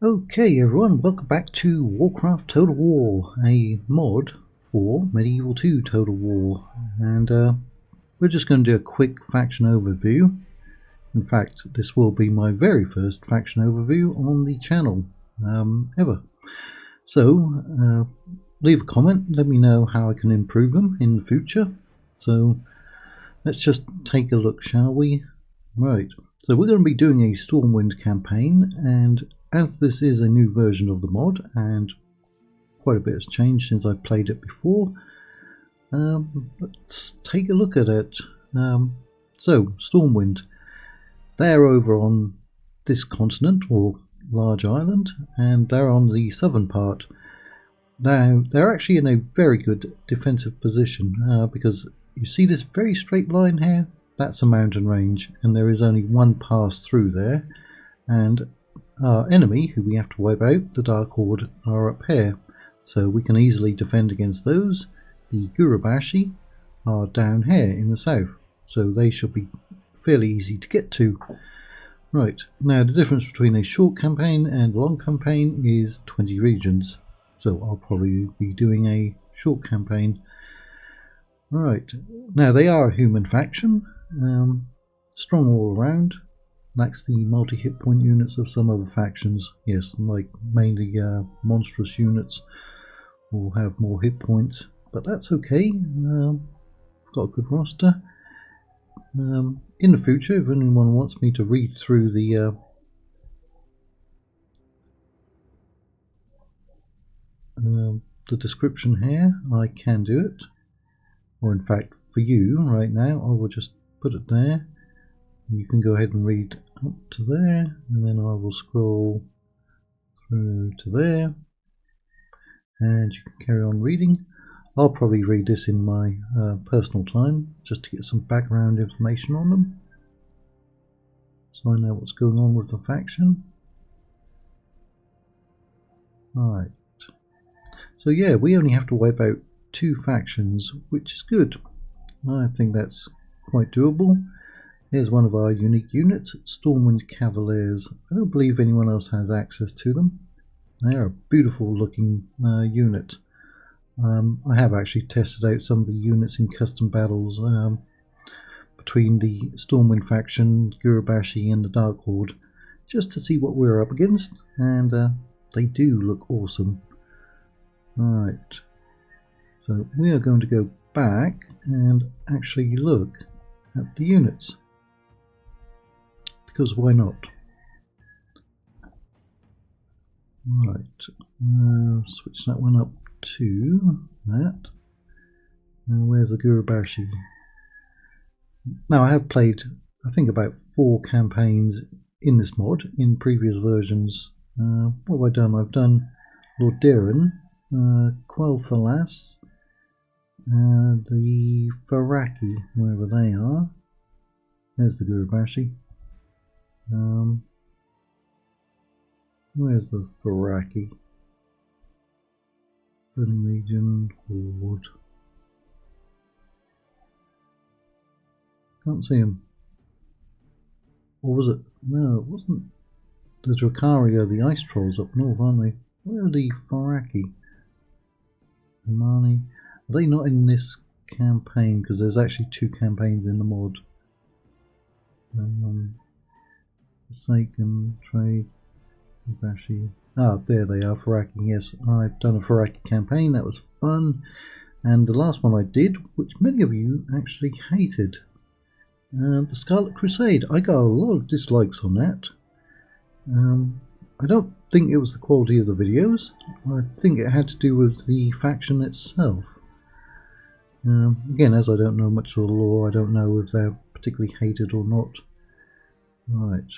Okay everyone, welcome back to Warcraft Total War, a mod for Medieval 2 Total War, and we're just going to do a quick faction overview. In fact, this will be my very first faction overview on the channel ever. So leave a comment, let me know how I can improve them in the future. So let's just take a look, shall we? Right, so we're going to be doing a Stormwind campaign, and as this is a new version of the mod and quite a bit has changed since I played it before, let's take a look at it. So Stormwind, they're over on this continent or large island, and they're on the southern part. Now they're actually in a very good defensive position because you see this very straight line here? That's a mountain range, and there is only one pass through there, and our enemy, who we have to wipe out, the Dark Horde, are up here, so we can easily defend against those. The Gurubashi are down here in the south, so they should be fairly easy to get to. Right, now the difference between a short campaign and a long campaign is 20 regions, so I'll probably be doing a short campaign. Right, now they are a human faction, strong all around. Lacks the multi-hit point units of some other factions. Yes, like mainly monstrous units will have more hit points, but that's okay. I've got a good roster. In the future, if anyone wants me to read through the description here, I can do it. Or in fact, for you right now, I will just put it there. You can go ahead and read up to there, and then I will scroll through to there, and you can carry on reading. I'll probably read this in my personal time, just to get some background information on them, so I know what's going on with the faction. Right. So yeah, we only have to wipe out 2 factions, which is good. I think that's quite doable. Here's one of our unique units, Stormwind Cavaliers. I don't believe anyone else has access to them. They're a beautiful looking unit. I have actually tested out some of the units in custom battles between the Stormwind faction, Gurubashi and the Dark Horde, just to see what we're up against, and they do look awesome. Right, so we are going to go back and actually look at the units. Because why not? Right, switch that one up to that. And where's the Gurubashi? Now I have played, I think, about 4 campaigns in this mod in previous versions. What have I done? I've done Lord Diran, Quel'Thalas, the Faraki, wherever they are. There's the Gurubashi. Where's the Faraki? Burning Legion, Horde. Can't see him. Or was it? No, it wasn't. The Drakari are the ice trolls up north, aren't they? Where are the Faraki? Amani? Are they not in this campaign? Because there's actually 2 campaigns in the mod. Forsaken, Trade, Bashi. Ah, there they are, Faraki. Yes, I've done a Faraki campaign, that was fun. And the last one I did, which many of you actually hated, the Scarlet Crusade. I got a lot of dislikes on that. I don't think it was the quality of the videos. I think it had to do with the faction itself. Again, as I don't know much of the lore, I don't know if they're particularly hated or not. Right.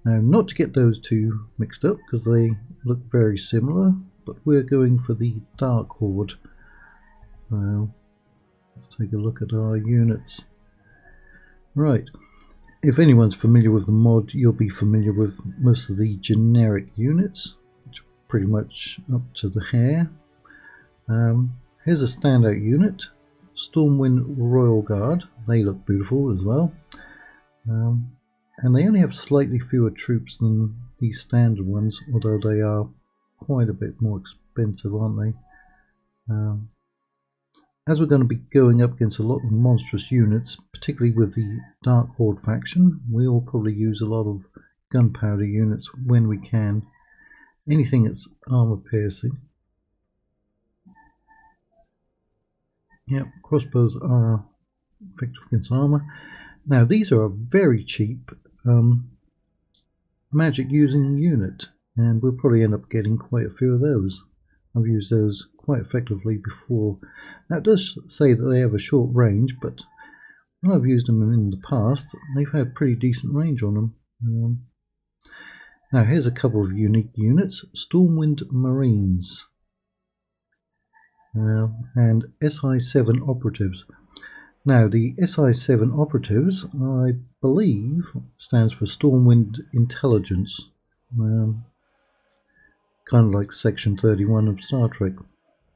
Now, not to get those 2 mixed up, because they look very similar, but we're going for the Dark Horde. So, let's take a look at our units. Right. If anyone's familiar with the mod, you'll be familiar with most of the generic units, which are pretty much up to the hair. Here's a standout unit, Stormwind Royal Guard. They look beautiful as well. and they only have slightly fewer troops than these standard ones, although they are quite a bit more expensive, aren't they? As we're going to be going up against a lot of monstrous units, particularly with the Dark Horde faction, we'll probably use a lot of gunpowder units when we can. Anything that's armor piercing. Yep, crossbows are effective against armor. Now these are a very cheap magic using unit, and we'll probably end up getting quite a few of those. I've used those quite effectively before. Now it does say that they have a short range, but when I've used them in the past, they've had pretty decent range on them. Now here's a couple of unique units: Stormwind Marines and SI-7 operatives. Now the SI-7 operatives, I believe, stands for Stormwind Intelligence. Kind of like Section 31 of Star Trek,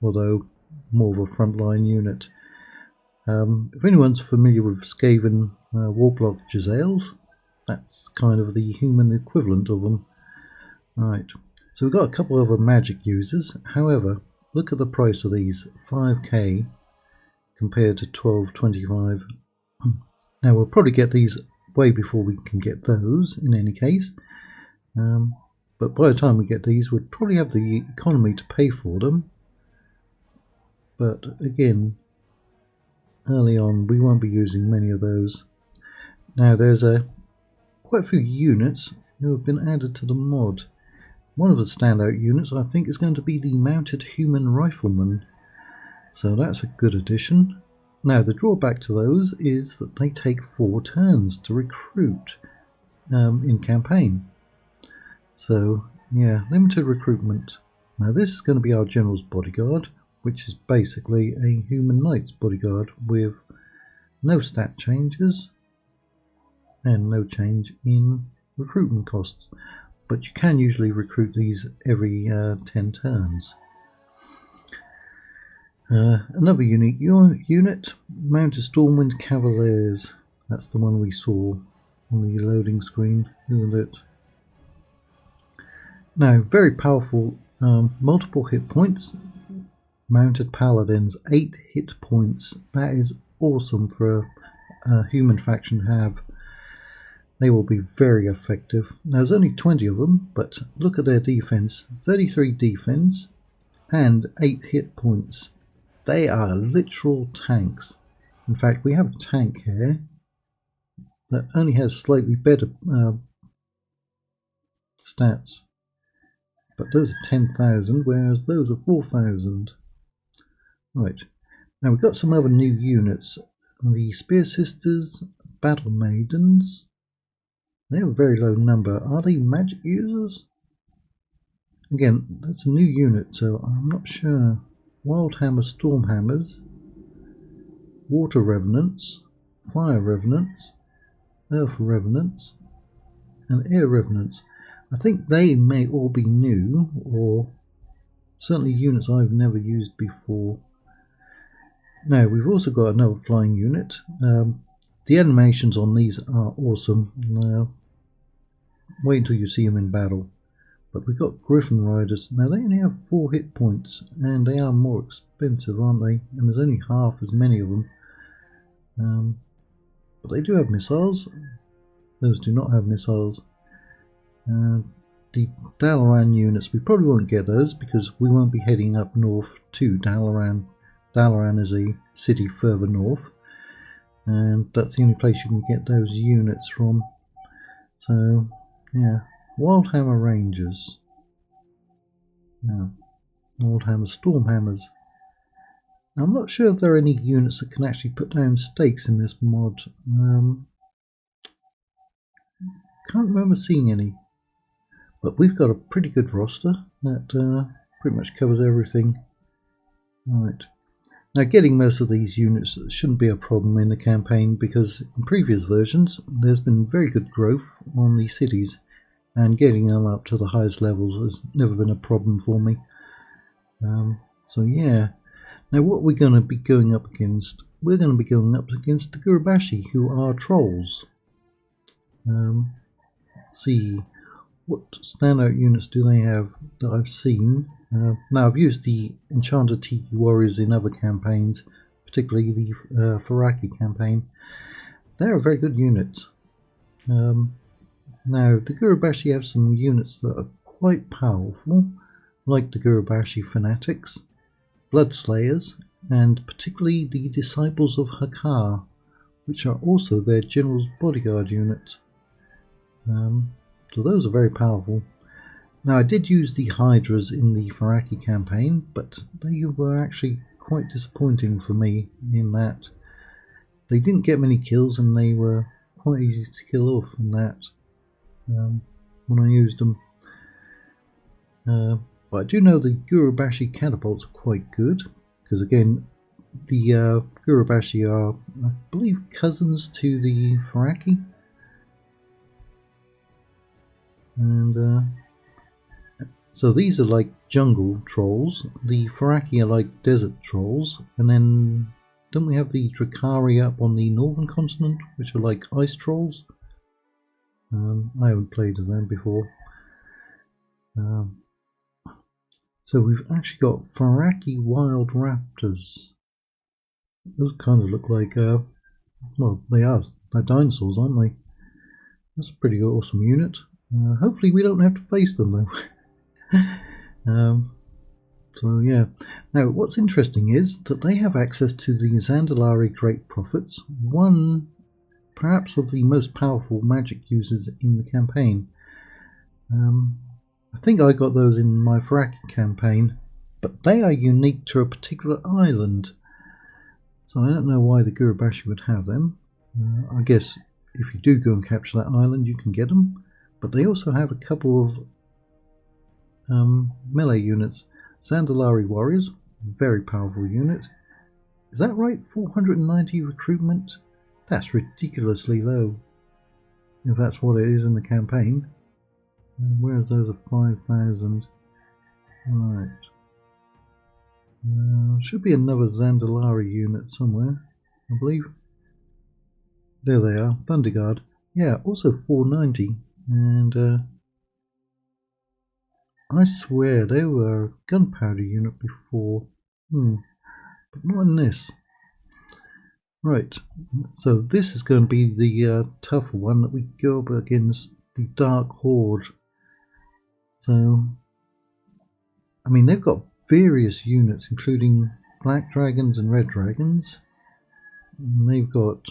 although more of a frontline unit. If anyone's familiar with Skaven Warcraft Giselles, that's kind of the human equivalent of them. Right, so we've got a couple of other magic users. However, look at the price of these, 5k compared to 12.25. Now we'll probably get these way before we can get those in any case. But by the time we get these, we'd probably have the economy to pay for them. But again, early on, we won't be using many of those. Now there's quite a few units who have been added to the mod. One of the standout units, I think, is going to be the Mounted Human Rifleman. So that's a good addition. Now the drawback to those is that they take 4 turns to recruit in campaign. So yeah, limited recruitment. Now this is going to be our General's Bodyguard, which is basically a Human Knight's Bodyguard with no stat changes and no change in recruitment costs. But you can usually recruit these every 10 turns. Another unique unit, Mounted Stormwind Cavaliers. That's the one we saw on the loading screen, isn't it? Now, very powerful, multiple hit points. Mounted Paladins, 8 hit points. That is awesome for a human faction to have. They will be very effective. Now, there's only 20 of them, but look at their defense. 33 defense and 8 hit points. They are literal tanks. In fact, we have a tank here that only has slightly better stats. But those are 10,000, whereas those are 4,000. Right. Now we've got some other new units. The Spear Sisters, Battle Maidens. They have a very low number. Are they magic users? Again, that's a new unit, so I'm not sure. Wildhammer Stormhammers, Water Revenants, Fire Revenants, Earth Revenants, and Air Revenants. I think they may all be new, or certainly units I've never used before. Now, we've also got another flying unit. The animations on these are awesome. Wait until you see them in battle. But we've got Griffin Riders. Now, they only have 4 hit points, and they are more expensive, aren't they? And there's only half as many of them. But they do have missiles. Those do not have missiles. The Dalaran units, we probably won't get those because we won't be heading up north to Dalaran. Dalaran is a city further north, and that's the only place you can get those units from. So, yeah. Wildhammer Rangers. Now, Wildhammer Stormhammers. Now, I'm not sure if there are any units that can actually put down stakes in this mod. Can't remember seeing any. But we've got a pretty good roster that pretty much covers everything. Right. Now, getting most of these units shouldn't be a problem in the campaign because in previous versions there's been very good growth on the cities, and getting them up to the highest levels has never been a problem for me. So yeah. Now what we're going to be going up against, we're going to be going up against the Gurubashi, who are trolls. Let's see, what standout units do they have that I've seen? Now, I've used the Enchanted Tiki Warriors in other campaigns, particularly the Faraki campaign. They're a very good unit. Now, the Gurubashi have some units that are quite powerful, like the Gurubashi Fanatics, Bloodslayers, and particularly the Disciples of Hakar, which are also their General's Bodyguard unit. So those are very powerful. Now, I did use the Hydras in the Faraki campaign, but they were actually quite disappointing for me in that they didn't get many kills and they were quite easy to kill off in that when I used them. But I do know the Gurubashi catapults are quite good, because again, the Gurubashi are, I believe, cousins to the Faraki. And so these are like jungle trolls, the Faraki are like desert trolls, and then don't we have the Drakari up on the northern continent, which are like ice trolls? I haven't played with them before. So we've actually got Faraki wild raptors. Those kind of look like, well, they're dinosaurs, aren't they? That's a pretty awesome unit. Hopefully we don't have to face them though. So yeah. Now what's interesting is that they have access to the Zandalari Great Prophets, one perhaps of the most powerful magic users in the campaign. I think I got those in my Faraki campaign, but they are unique to a particular island. So I don't know why the Gurubashi would have them. I guess if you do go and capture that island you can get them. But they also have a couple of melee units. Zandalari Warriors, very powerful unit. Is that right? 490 recruitment? That's ridiculously low, if that's what it is in the campaign. Where's those of 5,000? Right. Should be another Zandalari unit somewhere, I believe. There they are, Thunder Guard. Yeah, also 490. And I swear they were a gunpowder unit before. But not in this. Right, so this is going to be the tougher one that we go up against the Dark Horde. So, I mean, they've got various units, including black dragons and red dragons. And they've got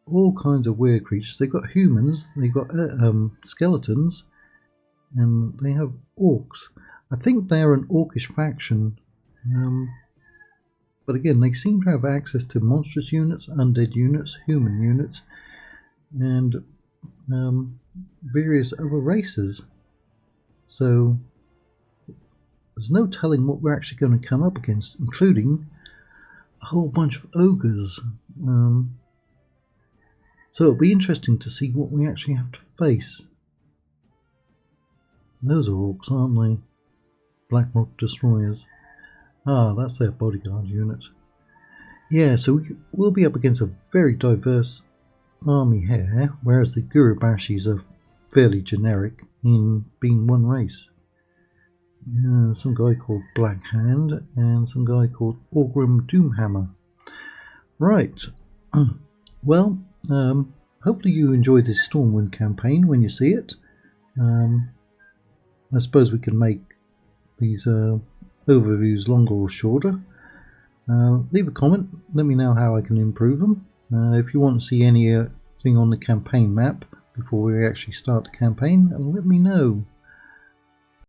all kinds of weird creatures. They've got humans, they've got skeletons, and they have orcs. I think they're an orcish faction. But again, they seem to have access to monstrous units, undead units, human units, and various other races. So there's no telling what we're actually going to come up against, including a whole bunch of ogres. So it'll be interesting to see what we actually have to face. Those are orcs, aren't they? Blackrock Destroyers. Ah, that's their bodyguard unit. Yeah, so we'll be up against a very diverse army here, whereas the Gurubashis are fairly generic in being one race. Some guy called Black Hand and some guy called Orgrim Doomhammer. Right. Well, hopefully you enjoyed this Stormwind campaign when you see it. I suppose we can make these overviews longer or shorter. Leave a comment, let me know how I can improve them. If you want to see anything on the campaign map before we actually start the campaign, let me know.